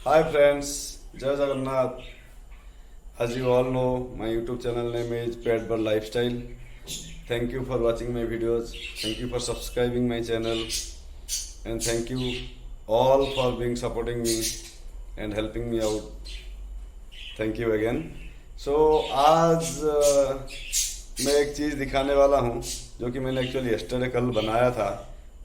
Hi friends, Jai Jagannath. As you all know, my YouTube channel name is Pet Bird Lifestyle. Thank you for watching my videos. Thank you for subscribing my channel, and thank you all for being supporting me and helping me out. Thank you again. So आज मैं एक चीज़ दिखाने वाला हूँ जो कि मैंने actually yesterday कल बनाया था,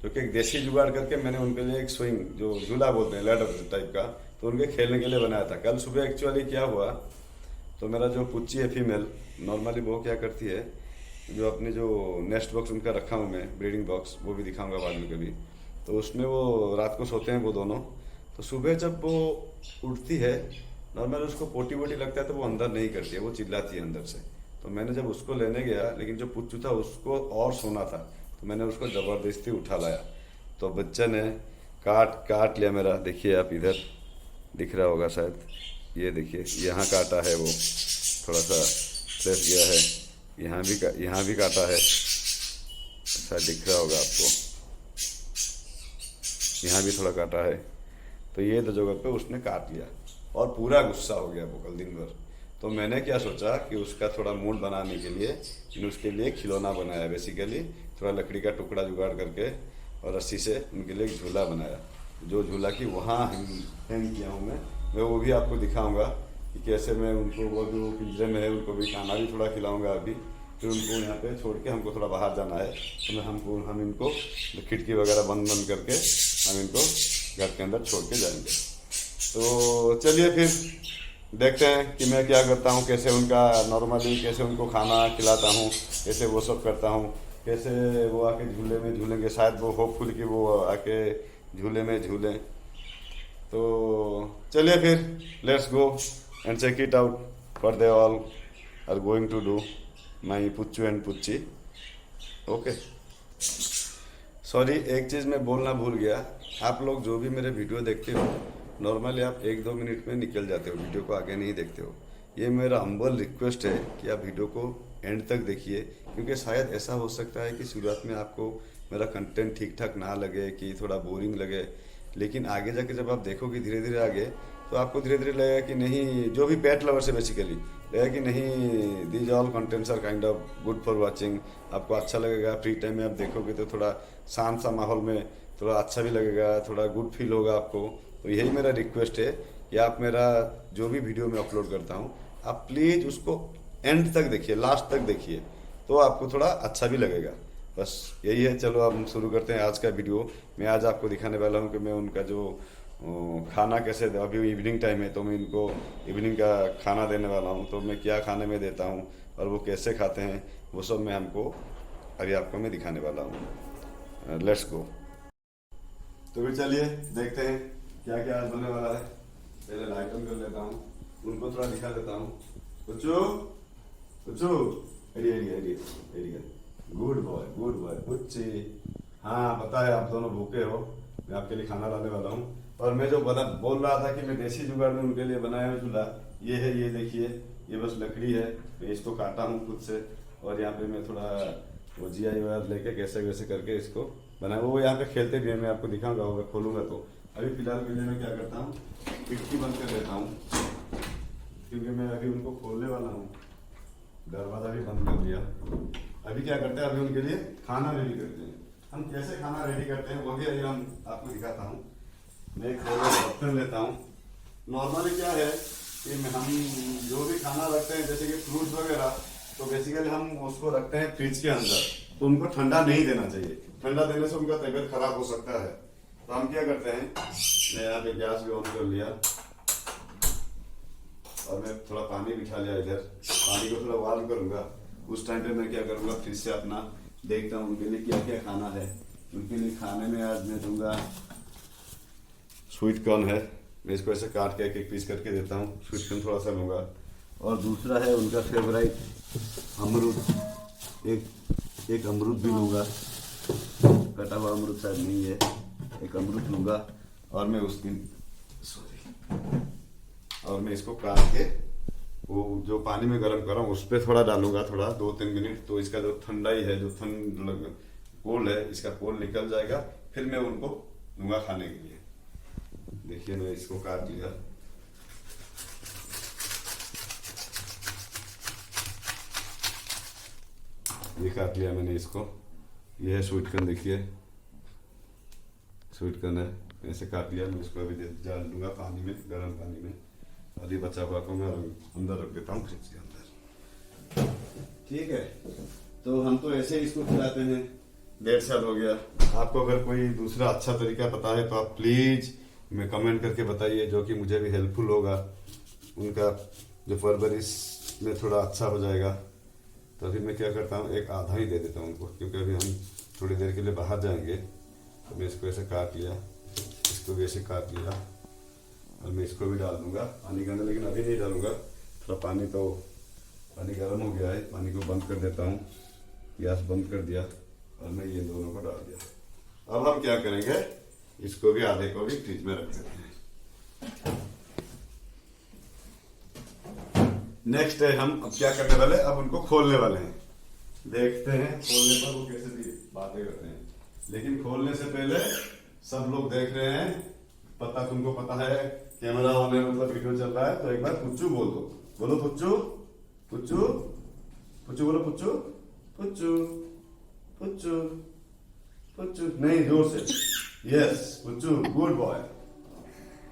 जो कि एक देसी जुगाड़ करके मैंने उनके लिए एक स्विंग जो झूला बोलते हैं लैडर टाइप का, तो उनके खेलने के लिए बनाया था। कल सुबह एक्चुअली क्या हुआ, तो मेरा जो पुच्ची है फीमेल, नॉर्मली वो क्या करती है, जो अपने जो नेस्ट बॉक्स उनका रखा हूँ मैं, ब्रीडिंग बॉक्स, वो भी दिखाऊंगा बाद में कभी, तो उसमें वो रात को सोते हैं वो दोनों। तो सुबह जब वो उठती है, नॉर्मली उसको पोटी वोटी लगता है तो वो अंदर नहीं करती है, वो चिल्लाती है अंदर से। तो मैंने जब उसको लेने गया, लेकिन जो पुच्चू था उसको और सोना था, तो मैंने उसको ज़बरदस्ती उठा लाया, तो बच्चे ने काट लिया मेरा। देखिए आप, इधर दिख रहा होगा शायद, ये देखिए यहाँ काटा है, वो थोड़ा सा प्लेस गया है, यहाँ भी काटा है, शायद दिख रहा होगा आपको, यहाँ भी थोड़ा काटा है। तो ये दो जगह पे उसने काट लिया और पूरा गुस्सा हो गया वो कल दिन भर। तो मैंने क्या सोचा कि उसका थोड़ा मूड बनाने के लिए मैंने उसके लिए खिलौना बनाया, बेसिकली थोड़ा लकड़ी का टुकड़ा जुगाड़ करके और रस्सी से उनके लिए एक झूला बनाया, जो झूला की वहाँ हैंग किया हूँ मैं वो भी आपको दिखाऊंगा कि कैसे मैं उनको, वो जो पिंजरे में है उनको भी खाना भी थोड़ा खिलाऊंगा अभी। फिर उनको यहाँ पे छोड़ के हमको थोड़ा बाहर जाना है, तो हम इनको खिड़की वगैरह बंद करके हम इनको घर के अंदर छोड़ के जाएंगे। तो चलिए फिर देखते हैं कि मैं क्या करता हूँ, कैसे उनका नॉर्मली कैसे उनको खाना खिलाता हूँ, कैसे वो सब करता हूँ, कैसे वो आके झूले में झूलेंगे। शायद वो होपफुल कि वो आके झूले में झूलें। तो चलिए फिर let's go and check it out for they all are going to do my Puchchu and Puchchi. Okay, sorry एक चीज़ मैं बोलना भूल गया। आप लोग जो भी मेरे वीडियो देखते हो, नॉर्मली आप 1-2 मिनट में निकल जाते हो, वीडियो को आगे नहीं देखते हो। ये मेरा हम्बल रिक्वेस्ट है कि आप वीडियो को एंड तक देखिए, क्योंकि शायद ऐसा हो सकता है कि शुरुआत में आपको मेरा कंटेंट ठीक ठाक ना लगे, कि थोड़ा बोरिंग लगे, लेकिन आगे जाके जब आप देखोगे धीरे धीरे आगे, तो आपको धीरे धीरे लगेगा कि नहीं, जो भी पेट लवर से बेसिकली लगेगा कि नहीं, these all contents are kind of good for watching. आपको अच्छा लगेगा, फ्री टाइम में आप देखोगे तो थोड़ा शांत सा माहौल में थोड़ा अच्छा भी लगेगा, थोड़ा गुड फील होगा आपको। तो यही मेरा रिक्वेस्ट है कि आप मेरा जो भी वीडियो मैं अपलोड करता हूँ, आप प्लीज़ उसको एंड तक देखिए, लास्ट तक देखिए, तो आपको थोड़ा अच्छा भी लगेगा। बस यही है। चलो अब हम शुरू करते हैं आज का वीडियो। मैं आज आपको दिखाने वाला हूँ कि मैं उनका जो खाना कैसे, अभी इवनिंग टाइम है तो मैं इनको इवनिंग का खाना देने वाला हूँ, तो मैं क्या खाने में देता हूँ और वो कैसे खाते हैं, वो सब मैं अभी आपको मैं दिखाने वाला हूँ। Let's go. तो फिर चलिए देखते हैं क्या क्या आज बनने वाला है। पहले लाइट ऑन कर लेता हूँ, उनको थोड़ा दिखा देता हूँ। पुच्चू पुच्चू, गुड बॉय पुच्ची। हाँ पता है आप दोनों भूखे हो, मैं आपके लिए खाना लाने वाला हूँ। और मैं जो बोल रहा था कि मैं देसी जुगाड़ में उनके लिए बनाया हुआ झूला, ये है, ये देखिए, ये बस लकड़ी है, मैं इसको काटा हूँ खुद से, और यहाँ पे मैं थोड़ा वो GI वगैरह लेके कैसे वैसे करके इसको बनाया। वो यहाँ पे खेलते भी हैं, मैं आपको दिखाऊंगा, होगा खोलूंगा तो। अभी फिलहाल के लिए मैं क्या करता हूँ, खिड़की बंद कर देता हूँ, क्योंकि मैं अभी उनको खोलने वाला हूँ। दरवाजा भी बंद कर दिया। अभी क्या करते हैं, अभी उनके लिए खाना रेडी करते हैं। हम कैसे खाना रेडी करते हैं वो भी अभी हम आपको दिखाता हूँ। मैं एक बर्तन लेता हूँ। नॉर्मली क्या है कि हम जो भी खाना रखते हैं, जैसे कि फ्रूट वगैरह, तो बेसिकली हम उसको रखते हैं फ्रिज के अंदर, तो उनको ठंडा नहीं देना चाहिए। ठंडा देने से उनका तबीयत खराब हो सकता है। तो हम क्या करते हैं, मैं यहाँ पे गैस भी ऑन कर लिया और मैं थोड़ा पानी बिठा लिया इधर, पानी को थोड़ा बॉयल करूंगा। उस टाइम पे मैं क्या करूंगा, फ्रिज से अपना देखता हूँ उनके लिए क्या क्या खाना है। उनके लिए खाने में आज मैं दूंगा, स्वीट कॉर्न है, मैं इसको ऐसे काट के एक पीस करके देता हूँ, स्वीट कॉर्न थोड़ा सा लूँगा। और दूसरा है उनका फेवरेट अमरूद, एक अमरूद भी लूँगा, कटा हुआ अमरूद शायद नहीं है, एक अमरूद लूँगा। और मैं उस दिन और मैं इसको काट के वो जो पानी में गरम उस पर थोड़ा डालूंगा, थोड़ा 2-3 मिनट, तो इसका जो ठंडाई है, जो कोल्ड है, इसका कोल्ड निकल जाएगा। फिर मैं उनको दूंगा खाने के लिए। देखिए मैं इसको काट लिया, ये काट लिया मैंने इसको। ये है स्वीट कॉर्न, देखिए स्वीट कॉर्न है, ऐसे काट लिया। मैं इसको अभी डाल दूंगा पानी में, गर्म पानी में। और ये बचा हुआ को मैं अंदर रख देता हूँ फ्रिज के अंदर। ठीक है, तो हम तो ऐसे ही इसको खिलाते हैं, 1.5 साल हो गया। आपको अगर कोई दूसरा अच्छा तरीका पता है तो आप प्लीज़ मैं कमेंट करके बताइए, जो कि मुझे भी हेल्पफुल होगा। उनका जो परवरिश में थोड़ा अच्छा हो जाएगा। तो अभी मैं क्या करता हूँ, एक आधा ही दे देता हूँ उनको, क्योंकि अभी हम थोड़ी देर के लिए बाहर जाएंगे। तो मैं इसको ऐसे काट लिया, इसको भी ऐसे काट लिया, और मैं इसको भी डाल दूंगा पानी के अंदर, लेकिन अभी नहीं डालूंगा। थोड़ा पानी गर्म हो गया है, पानी को बंद कर देता हूँ, गैस बंद कर दिया, और मैं ये दोनों को डाल दिया। अब हम क्या करेंगे, इसको भी आधे को भी फ्रिज में रख देते हैं। नेक्स्ट है, हम अब क्या करने वाले, अब उनको खोलने वाले हैं। देखते हैं खोलने पर वो कैसे भी बातें करते हैं। लेकिन खोलने से पहले सब लोग देख रहे हैं, पता तुमको पता है कैमरा ऑन है, मतलब वीडियो चल रहा है। तो एक बार पुच्चू बोल दो, बोलो पुच्चू पुच्चू पुच्चू, बोलो पुच्चू पुच्चू पुच्चू पुच्चू, नहीं जोर से, yes Puchchu, good boy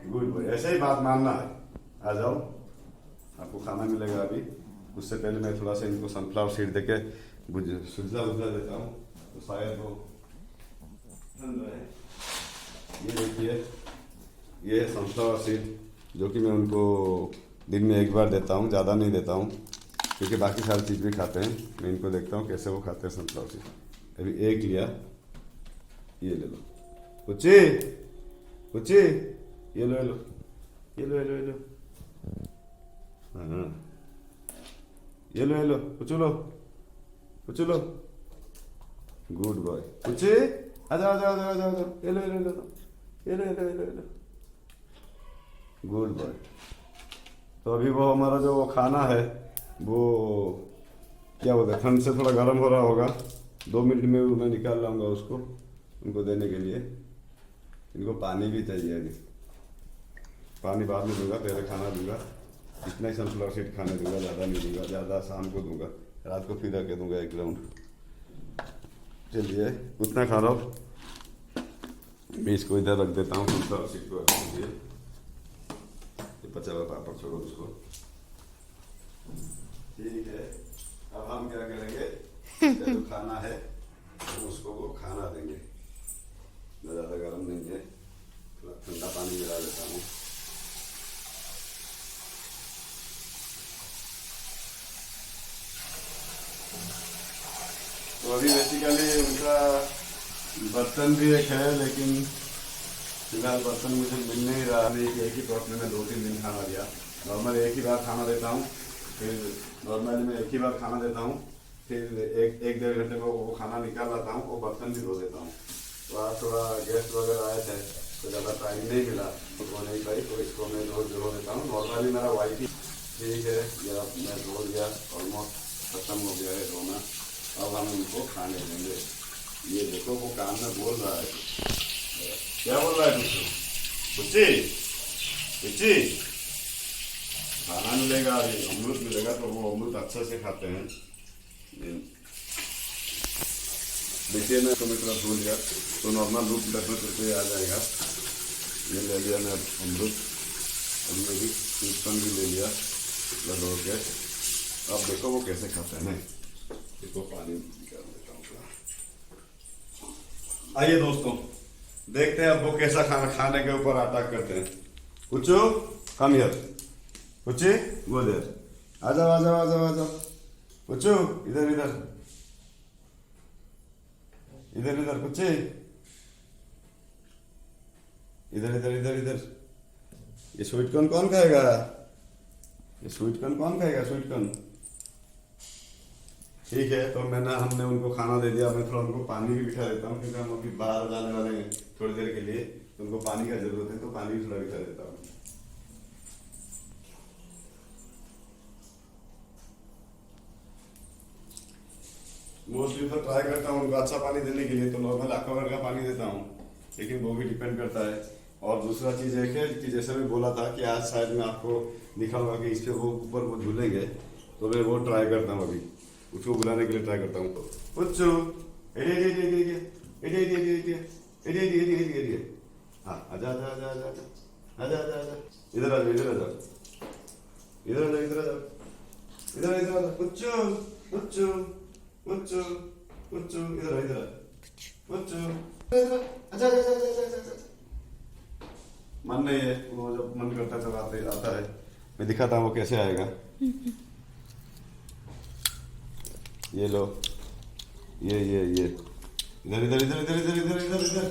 good boy, ऐसे ही बात मानना है। आ जाओ, आपको खाना मिलेगा अभी। उससे पहले मैं थोड़ा सा इनको सनफ्लावर सीड देके सुझला बुझला देता हूँ, तो शायद वो ठंड रहे। ये देखिए, ये है सनफ्लावर सीड, जो कि मैं उनको दिन में एक बार देता हूँ, ज़्यादा नहीं देता हूँ, क्योंकि बाकी सारी चीज़ भी खाते हैं। मैं इनको देखता हूँ कैसे वो खाते हैं सनफ्लावर सीड। अभी एक लिया, ये ले लो पुच्ची पुच्ची, ये लो ये लो ये लो ये लो ये लो, हाँ ये लो पुच्चू लो पुच्चू लो, गुड बॉय पुच्ची, आ जाओ आ जाओ आ जाओ आ जाओ, ये लो ये लो ये लो ये लो ये लो ये लो, गुड बॉय। तो अभी वो हमारा जो खाना है वो क्या बोलते हैं, ठंड से थोड़ा गर्म हो रहा होगा। 2 मिनट में मैं निकाल लाऊंगा उसको उनको देने के लिए। इनको पानी भी चाहिए, अभी पानी बाद में दूंगा, पहले खाना दूंगा। इतना ही सनफ्लावर सीड खाने दूंगा, ज़्यादा नहीं दूंगा, ज़्यादा शाम को दूंगा, रात को फिर रखे दूंगा 1 राउंड। चलिए उतना खा लो, मैं इसको इधर रख देता हूँ, सनफ्लावर सीड को रख दीजिए। ये बचा हुआ पापड़ छोड़ो उसको, ठीक है। अब हम क्या करेंगे, जो खाना है हम उसको वो खाना देंगे। मैं ज़्यादा गर्म नहीं है, थोड़ा ठंडा पानी मिला देता हूँ। तो अभी बेसिकली उनका बर्तन भी एक है, लेकिन फिलहाल बर्तन मुझे मिल नहीं रहा। एक ही पॉट में मैं 2-3 दिन खाना दिया। नॉर्मल एक ही बार खाना देता हूँ, फिर नॉर्मली मैं एक ही बार खाना देता हूँ, फिर एक 1-1.5 घंटे में वो खाना निकाल लाता हूँ, वो बर्तन भी धो देता हूँ। तो आज थोड़ा गेस्ट वगैरह आए थे, तो ज़्यादा टाइम नहीं मिला, तो धो नहीं पाई, तो इसको मैं धो देता हूँ। नॉर्मली मेरा वाइट ही ठीक है, ये मैं धो दिया, ऑलमोस्ट खत्म हो गया है धोना। अब हम उनको खाने देंगे। ये देखो वो कान में बोल रहा है, क्या बोल रहा है पुच्ची पुच्ची, खाना मिलेगा, अभी अमृत मिलेगा, तो वो अमृत अच्छे से खाते हैं। देखिए मैं तो मैं थोड़ा भूल गया, तो नॉर्मल रूप 10 रुपये आ जाएगा। ये ले लिया मैं अमृत, और मैं भी सूचन भी ले लिया धो के। अब देखो वो कैसे खाते हैं। देखो पानी निकाल देता हूँ थोड़ा। आइए दोस्तों, देखते हैं अब वो कैसा खाने के ऊपर अटैक करते हैं। पुच्चू कम हियर, पुच्ची वो देर, आ जाओ आ जाओ आ जाओ आ जाओ, पुच्चू इधर इधर इधर इधर, पुच्ची इधर इधर इधर इधर। ये स्वीट कॉर्न कौन खाएगा, ये स्वीट कॉर्न कौन खाएगा, स्वीट कॉर्न। ठीक है, तो हमने उनको खाना दे दिया। मैं थोड़ा उनको पानी भी बिठा देता हूँ, क्योंकि हम अभी बाहर जाने वाले हैं थोड़ी देर के लिए, तो उनको पानी का जरूरत है, तो पानी भी थोड़ा बिठा देता हूँ। मोस्टली तो ट्राई करता हूँ उनको अच्छा पानी देने के लिए, तो नॉर्मल एक्वागार्ड का पानी देता हूँ, लेकिन वो भी डिपेंड करता है। और दूसरा चीज़ एक है कि जैसे मैं बोला था कि आज शायद मैं आपको दिखाऊंगा कि इस पे वो ऊपर वो झूलेंगे, तो मैं वो ट्राई करता हूँ अभी। उसको बुलाने के लिए ट्राई करता हूँ। पुच्चू, एडिया एडिया एडिया एडिया एडिया एडिया एडिया एडिया एडिया एडिया एडिया एडिया, हाँ आजा आजा आजा आजा आजा आजा आजा आजा, इधर आ जाओ इधर आ जाओ इधर आ जाओ इधर आ जाओ इधर इधर आ जाओ, पुच्चू पुच्चू पुच्चू पुच्चू, इधर इधर पुच्चू, अच्छा अच्छा अच्छा अच्छा अच्छा, मन नहीं है, वो जब मन करता है तब आता है। मैं दिखाता हूँ वो कैसे आएगा। ये लो, ये इधर इधर इधर इधर इधर इधर इधर इधर,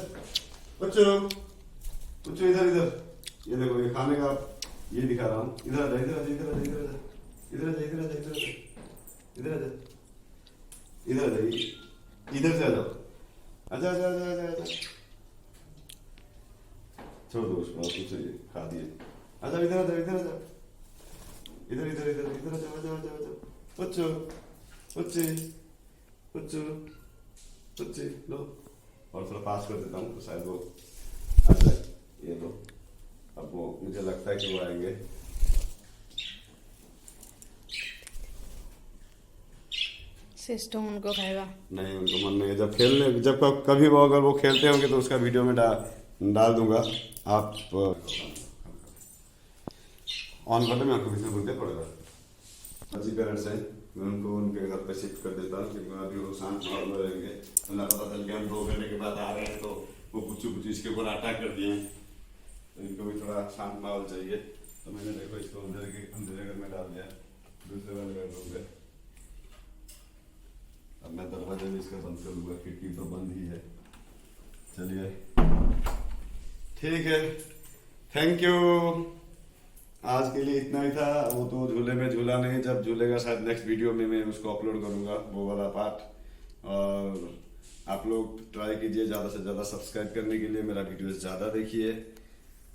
बच्चों बच्चों इधर इधर, ये देखो ये खाने का ये दिखा रहा हूँ। इधर आ जा इधर आ जा इधर आ जा इधर आ जा इधर आ जा इधर आ जा इधर आ जा इधर आ जा इधर आ जा, इधर से आ जाओ, आजा आजा आजा आजा आजा, छोड़ दो उसको, कुछ खा दिए, आजा इधर आ जा इधर आ जा इधर इधर इधर इधर आ जा आजा आजा आजा, बच्चों बच्चे बच्चों बच्चे लो, और थोड़ा पास कर देता हूँ तो शायद वो आ जाए। ये लो, अब वो मुझे लगता है कि वो आएंगे। सिस्टम उनको खाएगा नहीं, उनको मन नहीं है। जब खेलने जब कभी वो अगर वो खेलते होंगे तो उसका वीडियो में डाल दूंगा। आप ऑन कर दो, मैं आपको बीच में बोलते पड़ेगा। अच्छी पेरेंट्स हैं, मैं उनको उनके घर पे शिफ्ट कर देता हूँ क्योंकि अभी वो शांत माहौल में रहेंगे। उन्हें पता चल गया हम 2 घंटे के बाद आ रहे हैं तो वो कुछ इसके ऊपर अटैक कर दिए हैं, तो इनको भी थोड़ा शांत माहौल चाहिए। तो मैंने देखो इसको अंधेरे घर में डाल दिया, दूसरे वाले बेडरूम में। अब मैं दरवाजा भी इसका बंद करूँगा, खिड़की तो बंद ही है। चलिए ठीक है, थैंक यू। आज के लिए इतना ही था। वो तो झूले में झूला नहीं, जब झूलेगा शायद नेक्स्ट वीडियो में मैं उसको अपलोड करूँगा वो वाला पार्ट। और आप लोग ट्राई कीजिए ज़्यादा से ज़्यादा सब्सक्राइब करने के लिए, मेरा वीडियो ज़्यादा देखिए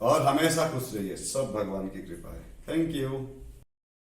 और हमेशा खुश रहिए। सब भगवान की कृपा है। Thank you.